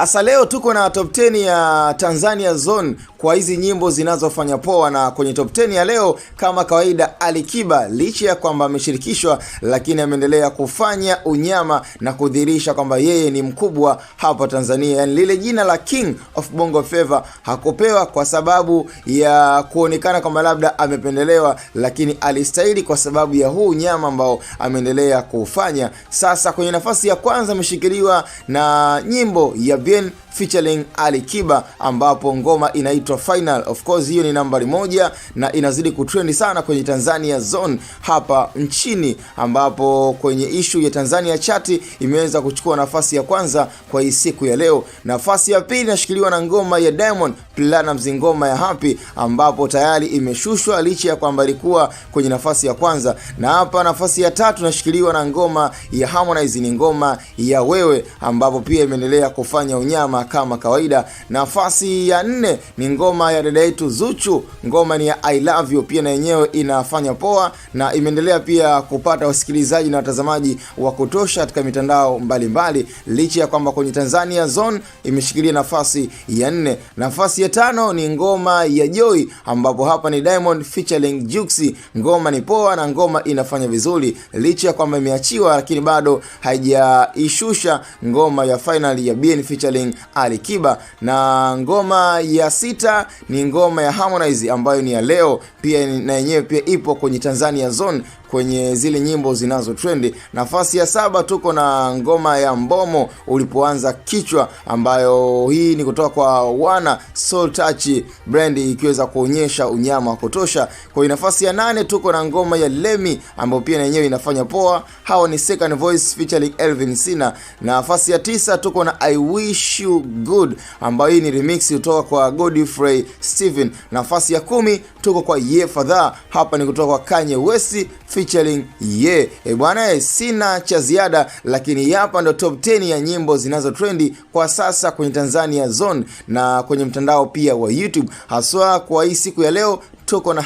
Asa leo tuko na top 10 ya Tanzania Zone kwa hizi nyimbo zinazofanya poa, na kwenye top 10 ya leo kama kawaida Alikiba licha ya kwamba ameshirikishwa lakini ameendelea kufanya unyama na kudhihirisha kwamba yeye ni mkubwa hapa Tanzania. Yani lile jina la King of Bongo Flava hakupewa kwa sababu ya kuonekana kama labda amependelewa, lakini alistahili kwa sababu ya huu unyama ambao ameendelea kufanya. Sasa kwenye nafasi ya kwanza ameshikiliwa na nyimbo ya Bien featuring Alikiba ambapo ngoma inaitwa Final. Of course hiyo ni nambari 1 na inazidi kutrendi sana kwenye Tanzania Zone hapa nchini, ambapo kwenye issue ya Tanzania Chati imeweza kuchukua nafasi ya kwanza kwa hii siku ya leo. Nafasi ya pili inashikiliwa na ngoma ya Diamond Platnumz, ngoma ya Happy, ambapo tayari imeshushwa licha ya kwamba ilikuwa kwenye nafasi ya kwanza. Na hapa nafasi ya tatu inashikiliwa na ngoma ya Harmonize, ni ngoma ya Wewe, ambapo pia imeendelea kufanya unyama kama kawaida. Nafasi ya 4 ni ngoma ya dada yetu Zuchu, ngoma ni ya I Love You, pia na yenyewe inafanya poa na imeendelea pia kupata wasikilizaji na watazamaji wa kutosha katika mitandao mbalimbali, licha ya kwamba kwenye Tanzania Zone imeshikilia nafasi ya 4. Nafasi ya 5 ni ngoma ya Joy, ambapo hapa ni Diamond featuring Juxi, ngoma ni poa na ngoma inafanya vizuri licha ya kwamba imeachiwa lakini bado haijaishusha ngoma ya Final ya Bien featuring Alikiba. Na ngoma ya 6 ni ngoma ya Harmonize ambayo ni ya leo, pia na yenyewe pia ipo kwenye Tanzania Zone kwenye zile nyimbo zinazo trendi. Nafasi ya 7 tuko na ngoma ya Mbomo Ulipoanza Kichwa, ambayo hii ni kutoka kwa Wana Soul Touch brand ikiweza kuonyesha unyama wa kutosha. Kwa nafasi ya 8 tuko na ngoma ya Lemi ambayo pia na yenyewe inafanya poa, hao ni Second Voice featuring Elvin Sina. Nafasi ya 9 tuko na I Wish You Good ambayo hii ni remix kutoka kwa Godfrey Steven. Nafasi ya 10 tuko kwa Ye Fadha, hapa ni kutoka kwa Kanye West featuring Ye. Bwana, sina cha ziada, lakini hapa ndo top 10 ya nyimbo zinazo trendi kwa sasa kwenye Tanzania Zone na kwenye mtandao pia wa YouTube. Haswa kwa hii siku ya leo tuko na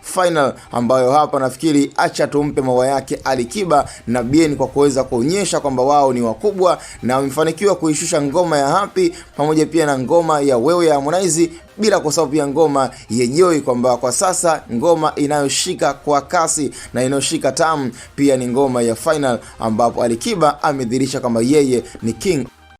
#final ambayo hapa nafikiri acha tumpe maua yake Alikiba na Bien kwa kuweza kuonyesha kwamba wao ni wakubwa na wamefanikiwa kuishusha ngoma ya Happy pamoja pia na ngoma ya Wewe ya Harmonize, bila kusahau pia ngoma ya Joy, kwamba kwa sasa ngoma inayoshika kwa kasi na inayoshika tamu pia ni ngoma ya Final, ambapo Alikiba amedhihirisha kwamba yeye ni King